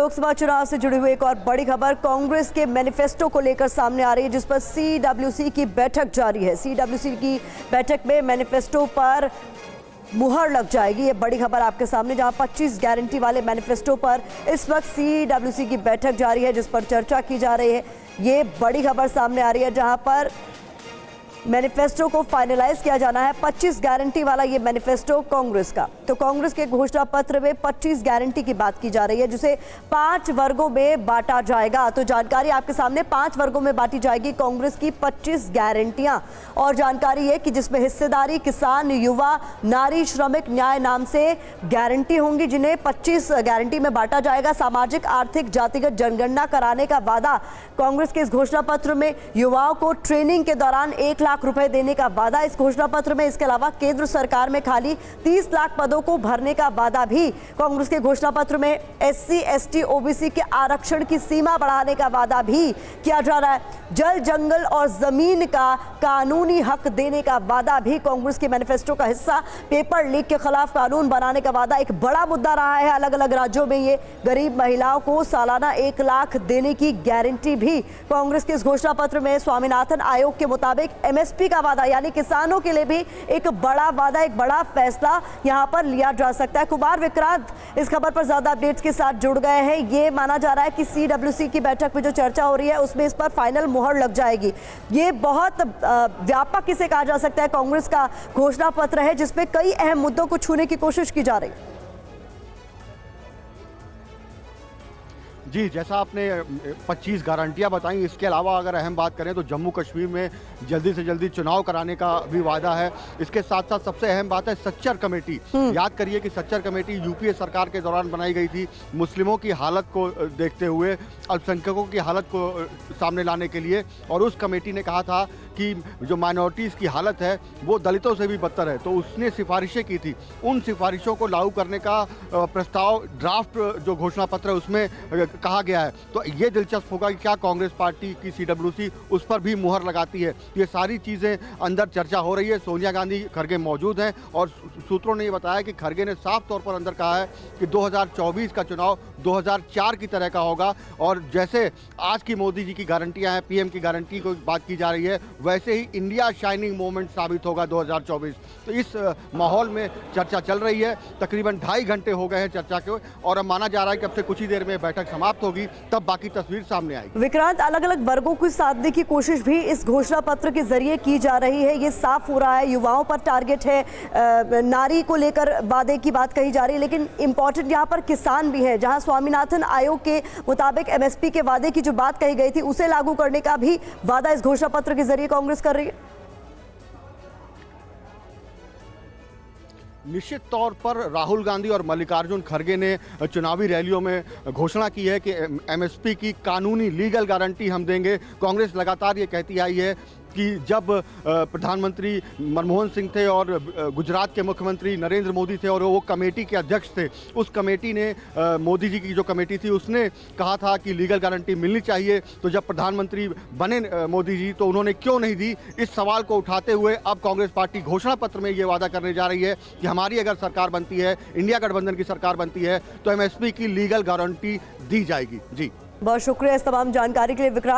लोकसभा चुनाव से जुड़ी हुई एक और बड़ी खबर कांग्रेस के मैनिफेस्टो को लेकर सामने आ रही है, जिस पर सीडब्ल्यूसी की बैठक जारी है। सीडब्ल्यूसी की बैठक में मैनिफेस्टो पर मुहर लग जाएगी। ये बड़ी खबर आपके सामने, जहां 25 गारंटी वाले मैनिफेस्टो पर इस वक्त सीडब्ल्यूसी की बैठक जारी है, जिस पर चर्चा की जा रही है। ये बड़ी खबर सामने आ रही है, जहां पर मैनिफेस्टो को फाइनलाइज किया जाना है। 25 गारंटी वाला ये मैनिफेस्टो कांग्रेस का। तो कांग्रेस के घोषणा पत्र में 25 गारंटी की बात की जा रही है, जिसे 5 वर्गों में बांटा जाएगा। तो जानकारी आपके सामने, 5 वर्गों में बांटी जाएगी कांग्रेस की 25 गारंटियां। और जानकारी है कि जिसमें हिस्सेदारी, किसान, युवा, नारी, श्रमिक, न्याय नाम से गारंटी होंगी, जिन्हें 25 गारंटी में बांटा जाएगा। सामाजिक, आर्थिक, जातिगत जनगणना कराने का वादा कांग्रेस के इस घोषणा पत्र में। युवाओं को ट्रेनिंग के दौरान 1 लाख रुपए देने का वादा इस घोषणा पत्र में। इसके अलावा केंद्र सरकार में खाली 30 लाख पदों को भरने का वादा भी कांग्रेस के घोषणा पत्र में। एससी, एसटी, ओबीसी के आरक्षण की सीमा बढ़ाने का वादा भी किया जा रहा है। जल, जंगल और जमीन का कानूनी हक देने का वादा भी कांग्रेस के मैनिफेस्टो का हिस्सा। पेपर लीक के खिलाफ कानून बनाने का वादा एक बड़ा मुद्दा रहा है अलग अलग राज्यों में। ये गरीब महिलाओं को सालाना 1 लाख देने की गारंटी भी कांग्रेस के इस घोषणा पत्र में। स्वामीनाथन आयोग के मुताबिक एमएसपी का वादा, यानी किसानों के लिए भी एक बड़ा वादा, एक बड़ा फैसला यहां पर लिया जा सकता है। कुमार विक्रांत इस खबर पर ज्यादा अपडेट्स के साथ जुड़ गए हैं। ये माना जा रहा है कि सीडब्ल्यूसी की बैठक में जो चर्चा हो रही है उसमें इस पर फाइनल मुहर लग जाएगी। ये बहुत व्यापक इसे कहा जा सकता है कांग्रेस का घोषणा पत्र है, जिसमें कई अहम मुद्दों को छूने की कोशिश की जा रही है। जी, जैसा आपने 25 गारंटियां बताई, इसके अलावा अगर अहम बात करें तो जम्मू कश्मीर में जल्दी से जल्दी चुनाव कराने का भी वादा है। इसके साथ साथ सबसे अहम बात है सच्चर कमेटी। याद करिए कि सच्चर कमेटी यूपीए सरकार के दौरान बनाई गई थी, मुस्लिमों की हालत को देखते हुए, अल्पसंख्यकों की हालत को सामने लाने के लिए। और उस कमेटी ने कहा था कि जो माइनॉरिटीज़ की हालत है वो दलितों से भी बदतर है, तो उसने सिफारिशें की थी। उन सिफारिशों को लागू करने का प्रस्ताव, ड्राफ्ट जो घोषणा पत्र है उसमें कहा गया है। तो ये दिलचस्प होगा कि क्या कांग्रेस पार्टी की सीडब्ल्यूसी उस पर भी मुहर लगाती है। ये सारी चीज़ें अंदर चर्चा हो रही है। सोनिया गांधी, खड़गे मौजूद हैं और सूत्रों ने ये बताया कि खड़गे ने साफ तौर पर अंदर कहा है कि 2024 का चुनाव 2004 की तरह का होगा। और जैसे आज की मोदी जी की गारंटियां हैं, पीएम की गारंटी को बात की जा रही है, वैसे ही इंडिया शाइनिंग मोमेंट साबित होगा 2024। तो इस माहौल में चर्चा चल रही है। तकरीबन 2.5 घंटे हो गए हैं चर्चा के, और अब माना जा रहा है कि अब से कुछ ही देर में बैठक समाप्त होगी, तब बाकी तस्वीर सामने आएगी। विक्रांत, अलग अलग वर्गों को साधने की कोशिश भी इस घोषणा पत्र के जरिए की जा रही है। ये साफ हो रहा है, युवाओं पर टारगेट है, नारी को लेकर वादे की बात कही जा रही है, लेकिन इंपॉर्टेंट यहाँ पर किसान भी है। जहां स्वामीनाथन आयोग के मुताबिक एमएसपी के वादे की जो बात कही गई थी उसे लागू करने का भी वादा इस घोषणा पत्र के जरिए कांग्रेस कर रही है। निश्चित तौर पर राहुल गांधी और मल्लिकार्जुन खड़गे ने चुनावी रैलियों में घोषणा की है कि एमएसपी की कानूनी लीगल गारंटी हम देंगे। कांग्रेस लगातार ये कहती आई है कि जब प्रधानमंत्री मनमोहन सिंह थे और गुजरात के मुख्यमंत्री नरेंद्र मोदी थे और वो कमेटी के अध्यक्ष थे, उस कमेटी ने, मोदी जी की जो कमेटी थी, उसने कहा था कि लीगल गारंटी मिलनी चाहिए। तो जब प्रधानमंत्री बने मोदी जी, तो उन्होंने क्यों नहीं दी? इस सवाल को उठाते हुए अब कांग्रेस पार्टी घोषणा पत्र में ये वादा करने जा रही है कि हमारी अगर सरकार बनती है, इंडिया गठबंधन की सरकार बनती है, तो एमएसपी की लीगल गारंटी दी जाएगी। जी, बहुत शुक्रिया इस तमाम जानकारी के लिए विक्रांत।